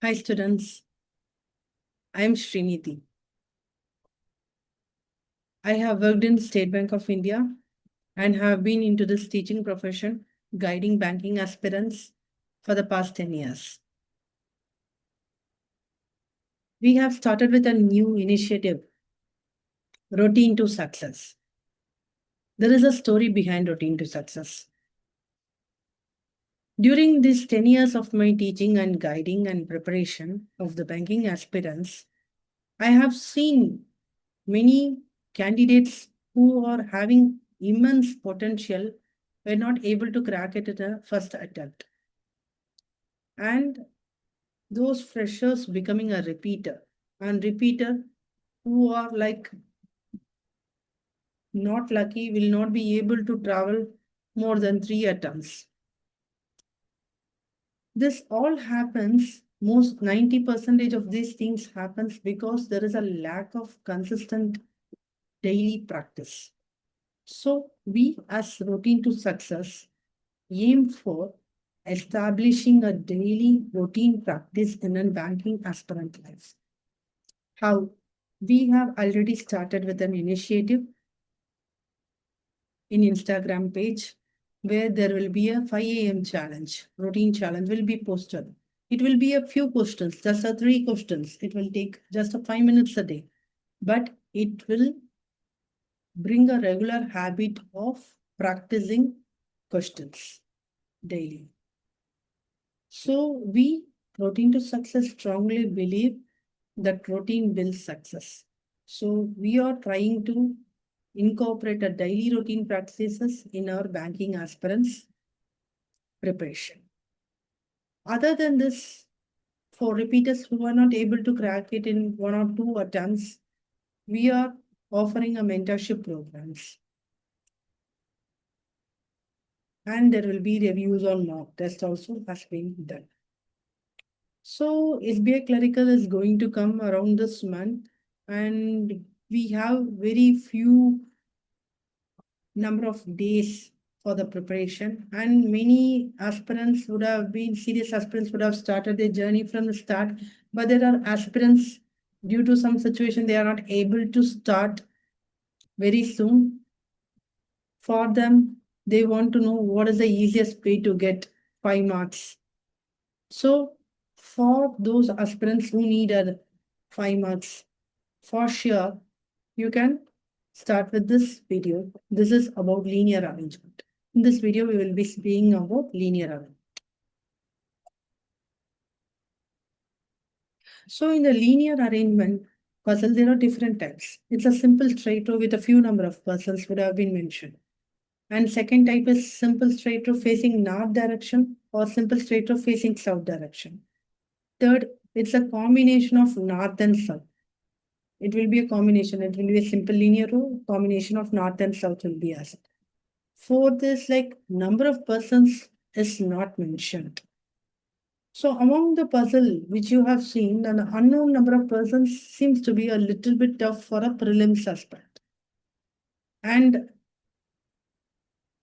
Hi students, I am Srinidhi. I have worked in State Bank of India and have been into this teaching profession, guiding banking aspirants for the past 10 years. We have started with a new initiative, Routine2Success. There is a story behind Routine2Success. During these 10 years of my teaching and guiding and preparation of the banking aspirants, I have seen many candidates who are having immense potential were not able to crack it at a first attempt. And those freshers becoming a repeater and repeater who are like not lucky will not be able to travel more than 3 attempts. This all happens, most 90% of these things happens because there is a lack of consistent daily practice. So we as Routine2Success aim for establishing a daily routine practice in a banking aspirant life. How? We have already started with an initiative in Instagram page where there will be a 5 a.m. challenge, routine challenge will be posted. It will be a few questions, just a 3 questions. It will take just a 5 minutes a day, but it will bring a regular habit of practicing questions daily. So we, Routine2Success, strongly believe that routine builds success. So we are trying to incorporate a daily routine practices in our banking aspirants preparation. Other than this, for repeaters who are not able to crack it in 1 or 2 attempts, we are offering a mentorship programs. And there will be reviews on mock test also has been done. So SBI Clerical is going to come around this month and we have very few number of days for the preparation and many aspirants would have been, serious aspirants would have started their journey from the start, but there are aspirants due to some situation they are not able to start very soon. For them, they want to know what is the easiest way to get 5 marks. So for those aspirants who need a 5 marks, for sure, you can start with this video. This is about linear arrangement. In this video, we will be speaking about linear arrangement. So in the linear arrangement puzzle, there are different types. It's a simple straight row with a few number of puzzles would have been mentioned. And second type is simple straight row facing north direction or simple straight row facing south direction. Third, it's a combination of north and south. It will be a combination. It will be a simple linear row. Combination of north and south will be asked. Fourth is like number of persons is not mentioned. So among the puzzle which you have seen, an unknown number of persons seems to be a little bit tough for a prelims aspect. And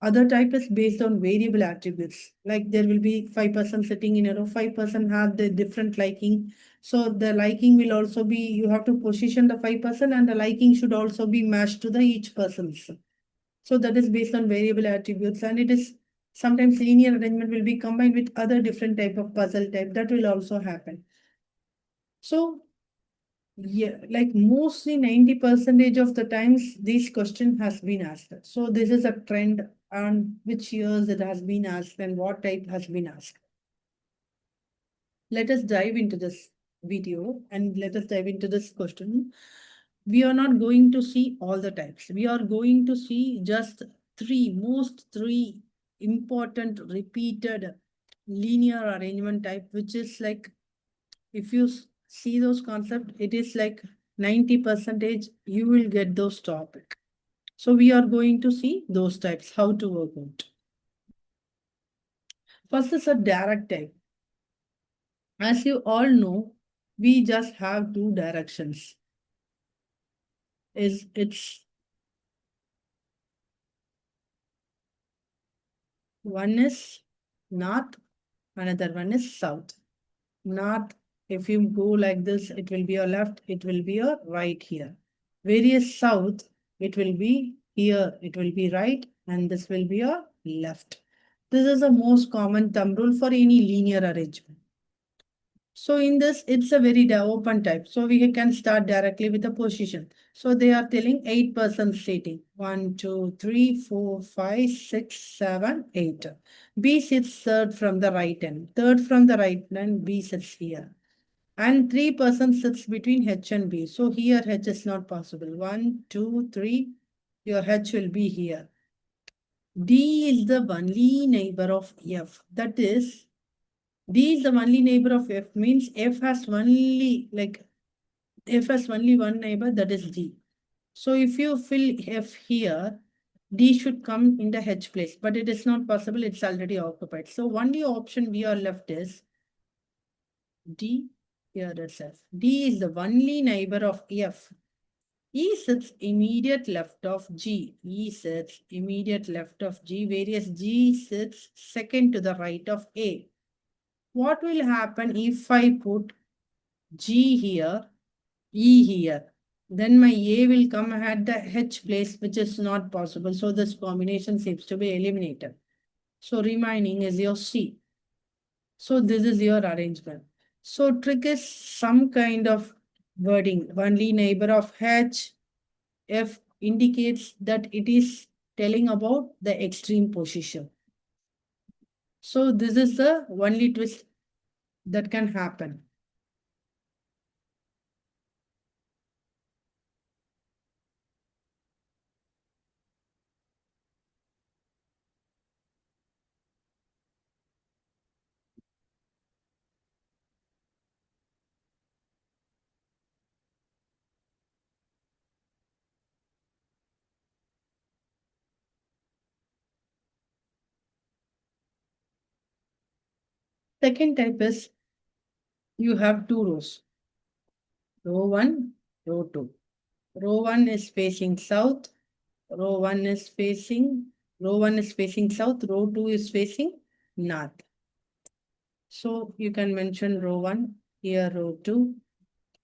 other type is based on variable attributes. Like there will be 5% sitting in a row, 5% have the different liking. So the liking will also be, you have to position the 5% and the liking should also be matched to the each person's. So that is based on variable attributes and it is sometimes linear arrangement will be combined with other different type of puzzle type that will also happen. So yeah, like mostly 90% of the times this question has been asked. So this is a trend on which years it has been asked and what type has been asked. Let us dive into this video and let us dive into this question. We are not going to see all the types. We are going to see just three important repeated linear arrangement type, which is like, if you see those concepts, it is like 90% you will get those topic. So we are going to see those types, how to work out. First is a direct type. As you all know, we just have 2 directions. It's one is north, another one is south. North If you go like this, it will be your left, it will be your right here. Various south, it will be here, it will be right, and this will be your left. This is the most common thumb rule for any linear arrangement. So in this, it's a very open type. So we can start directly with the position. So they are telling 8 persons sitting. 1, 2, 3, 4, 5, 6, 7, 8. B sits third from the right end. Third from the right end, B sits here. And 3 persons sits between H and B. So here H is not possible. 1, 2, 3. Your H will be here. D is the only neighbor of F. That is, D is the only neighbor of F, means F has only one neighbor, that is D. So if you fill F here, D should come in the H place, but it is not possible, it's already occupied. So only option we are left is D, here is F. D is the only neighbor of F. E sits immediate left of G. E sits immediate left of G, whereas G sits second to the right of A. What will happen if I put G here, E here? Then my A will come at the H place, which is not possible. So this combination seems to be eliminated. So remaining is your C. So this is your arrangement. So trick is some kind of wording. Only neighbor of H, F indicates that it is telling about the extreme position. So this is the only twist that can happen. Second type is you have two rows. Row 1, row 2. Row 1 is facing south. Row 1 is facing south. Row 2 is facing north. So you can mention row 1, here row 2.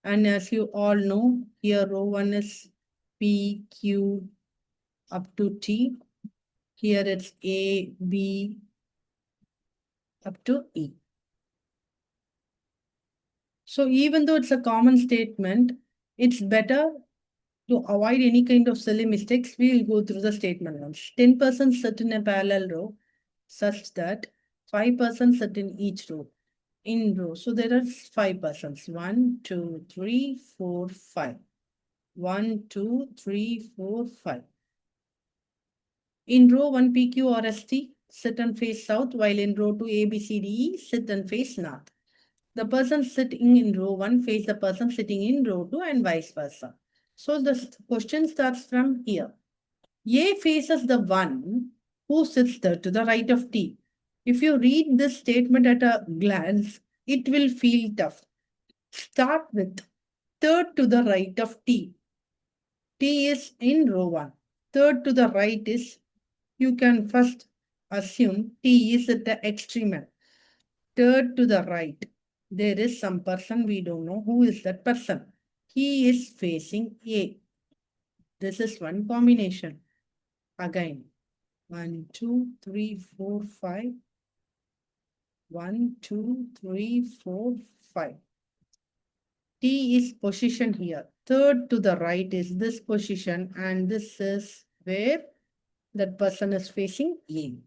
And as you all know, here row 1 is P, Q up to T. Here it's A, B up to E. So even though it's a common statement, it's better to avoid any kind of silly mistakes. We will go through the statement once. 10% sit in a parallel row such that 5% sit in each row. In row. So there are 5 persons. 1, 2, 3, 4, 5. 1, 2, 3, 4, 5. In row 1, PQ or ST sit and face south, while in row 2, ABCDE sit and face north. The person sitting in row 1 face the person sitting in row 2 and vice versa. So the question starts from here. A faces the one who sits there to the right of T. If you read this statement at a glance, it will feel tough. Start with third to the right of T. T is in row 1. Third to the right is, you can first assume T is at the extreme end. Third to the right, there is some person, we don't know who is that person. He is facing A. This is one combination. Again, 1, 2, 3, 4, 5. 1, 2, 3, 4, 5. T is position here. Third to the right is this position, and this is where that person is facing A.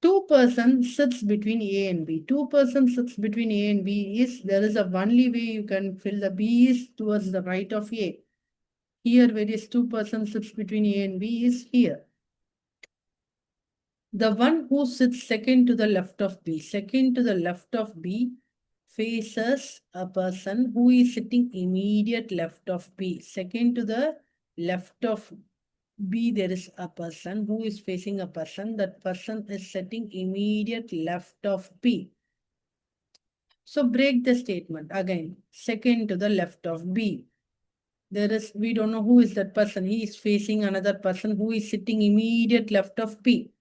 2 persons sits between A and B. 2 persons sits between A and B is, there is a only way you can fill the B is towards the right of A. Here, whereas 2 persons sits between A and B is here. The one who sits second to the left of B, second to the left of B faces a person who is sitting immediate left of B. Second to the left of B, there is a person who is facing a person. That person is sitting immediate left of B. So break the statement again. Second to the left of B. There is, we don't know who is that person. He is facing another person who is sitting immediate left of B.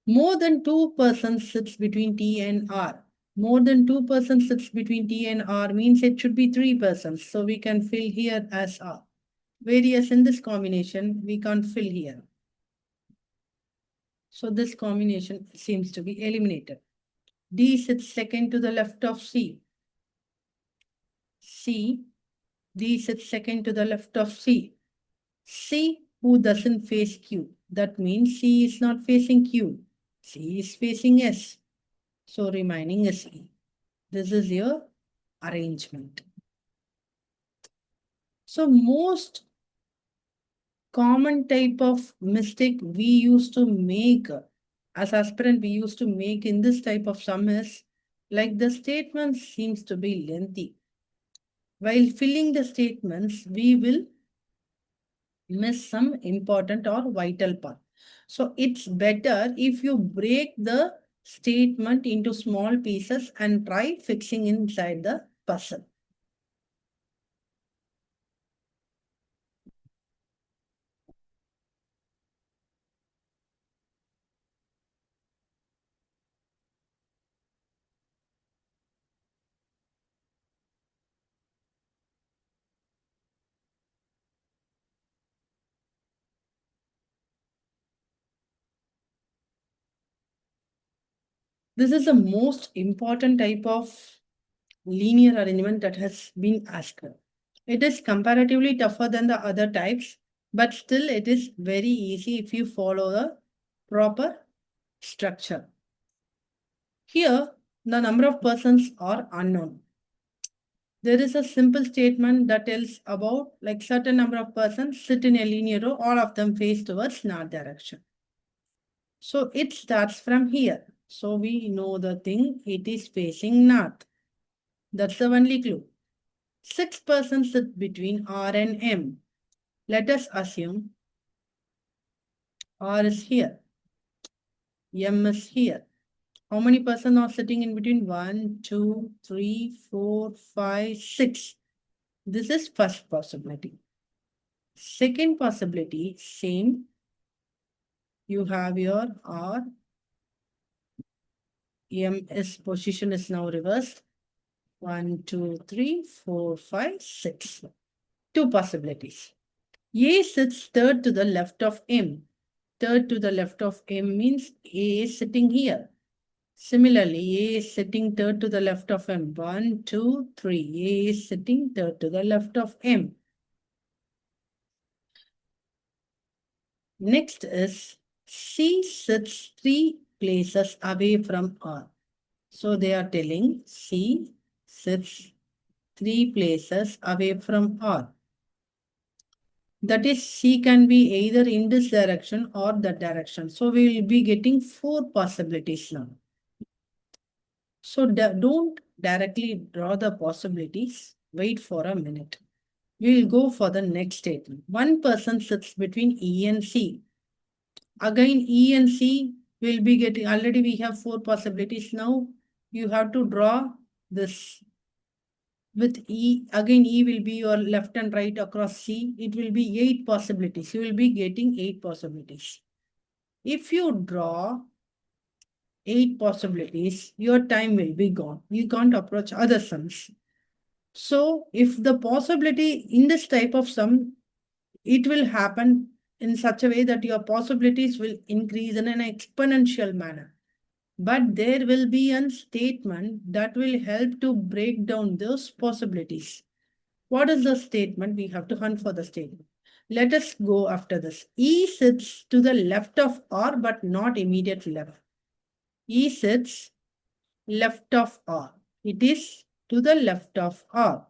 More than 2 persons sits between T and R. More than 2 persons sits between T and R means it should be 3 persons. So we can fill here as R. Whereas in this combination, we can't fill here. So this combination seems to be eliminated. D sits second to the left of C. D sits second to the left of C. C who doesn't face Q. That means C is not facing Q. C is facing S. So remaining is E. This is your arrangement. So most common type of mistake we used to make as aspirant we used to make in this type of sum is like the statement seems to be lengthy. While filling the statements, we will miss some important or vital part. So it's better if you break the statement into small pieces and try fixing inside the puzzle. This is the most important type of linear arrangement that has been asked. It is comparatively tougher than the other types, but still it is very easy if you follow the proper structure. Here, the number of persons are unknown. There is a simple statement that tells about like certain number of persons sit in a linear row, all of them face towards north direction. So it starts from here. So we know the thing, it is facing north. That's the only clue. 6 persons sit between R and M. Let us assume R is here. M is here. How many persons are sitting in between? 1, 2, 3, 4, 5, 6. This is first possibility. Second possibility, same. You have your R. M's position is now reversed. 1, 2, 3, 4, 5, 6. Two possibilities. A sits third to the left of M. Third to the left of M means A is sitting here. Similarly, A is sitting third to the left of M. 1, 2, 3. A is sitting third to the left of M. Next is C sits 3 places away from R. So they are telling C sits 3 places away from R. That is, C can be either in this direction or that direction. So we will be getting 4 possibilities now. So don't directly draw the possibilities. Wait for a minute. We will go for the next statement. One person sits between E and C. Again, E and C will be getting, already we have 4 possibilities. Now you have to draw this with E. Again, E will be your left and right across C. It will be 8 possibilities. You will be getting 8 possibilities. If you draw 8 possibilities, your time will be gone. You can't approach other sums. So if the possibility in this type of sum, it will happen in such a way that your possibilities will increase in an exponential manner. But there will be a statement that will help to break down those possibilities. What is the statement? We have to hunt for the statement. Let us go after this. E sits to the left of R, but not immediate left. E sits left of R. It is to the left of R.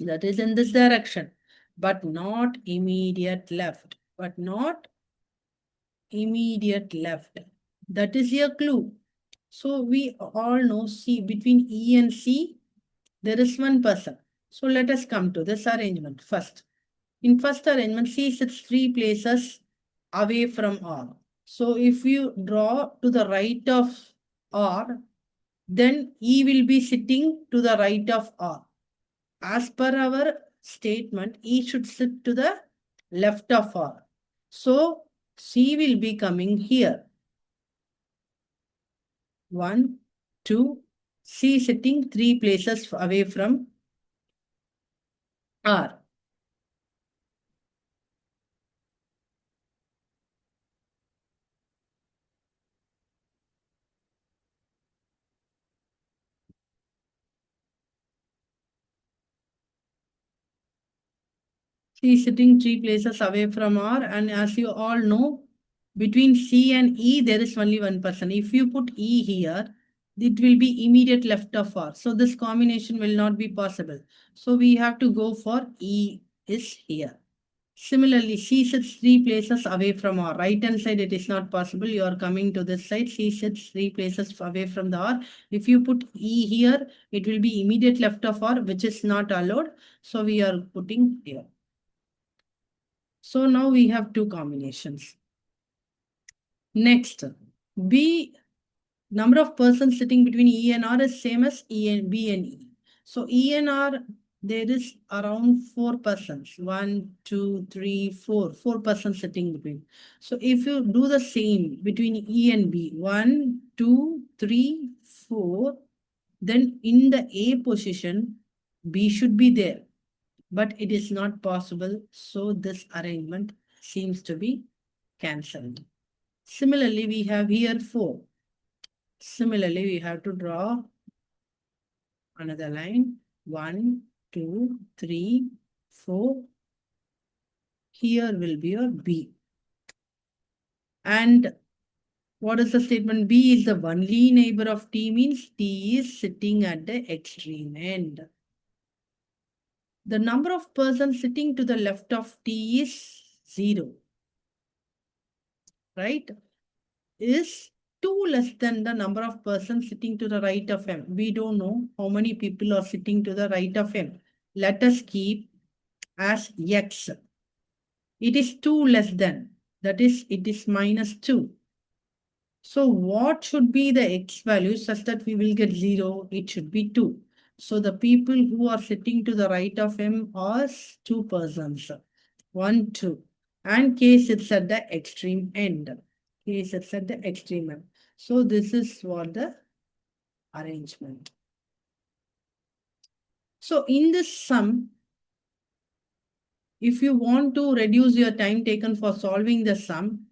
That is in this direction, but not immediate left. But not immediate left. That is your clue. So we all know C, between E and C, there is one person. So let us come to this arrangement first. In first arrangement, C sits 3 places away from R. So if you draw to the right of R, then E will be sitting to the right of R. As per our statement, E should sit to the left of R. So C will be coming here. 1, 2, C sitting 3 places away from R. C is sitting 3 places away from R, and as you all know, between C and E, there is only one person. If you put E here, it will be immediate left of R. So this combination will not be possible. So we have to go for E is here. Similarly, C sits 3 places away from R. Right hand side, it is not possible. You are coming to this side. C sits 3 places away from the R. If you put E here, it will be immediate left of R, which is not allowed. So we are putting here. So now we have two combinations. Next, B, number of persons sitting between E and R is same as B and E. So E and R, there is around 4 persons. 1, 2, 3, 4. 4 persons sitting between. So if you do the same between E and B, 1, 2, 3, 4, then in the A position, B should be there. But it is not possible. So this arrangement seems to be cancelled. Similarly, we have here 4. Similarly, we have to draw another line. 1, 2, 3, 4. Here will be your B. And what is the statement? B is the only neighbor of T, means T is sitting at the extreme end. The number of persons sitting to the left of T is 0. Right? Is 2 less than the number of persons sitting to the right of M. We don't know how many people are sitting to the right of M. Let us keep as X. It is 2 less than. That is, it is minus 2. So what should be the X value such that we will get 0? It should be 2. So the people who are sitting to the right of M are 2 persons. 1, 2. And K sits at the extreme end. K sits at the extreme end. So this is what the arrangement. So in this sum, if you want to reduce your time taken for solving the sum,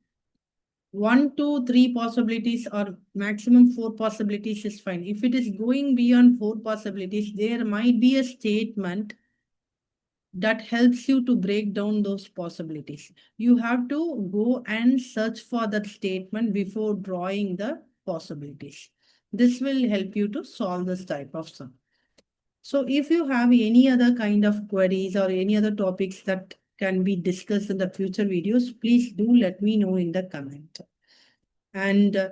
1, 2, 3 possibilities or maximum 4 possibilities is fine. If it is going beyond 4 possibilities, there might be a statement that helps you to break down those possibilities. You have to go and search for that statement before drawing the possibilities. This will help you to solve this type of sum. So if you have any other kind of queries or any other topics that can be discussed in the future videos, please do let me know in the comment. And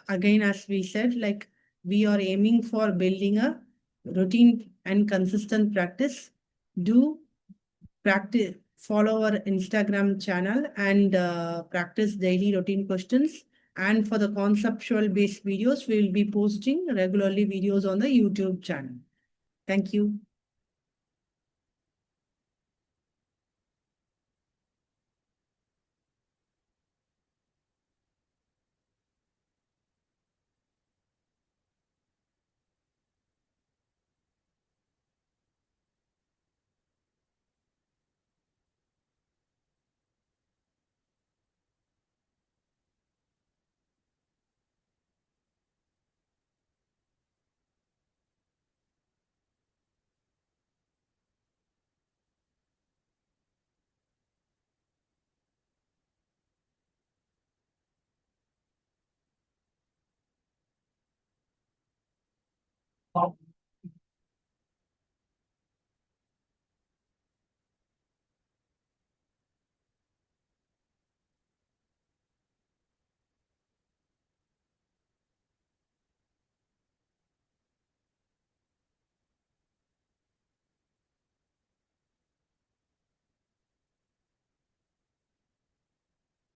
again, as we said, like we are aiming for building a routine and consistent practice. Do practice, follow our Instagram channel and practice daily routine questions. And for the conceptual based videos, we will be posting regularly videos on the YouTube channel. Thank you.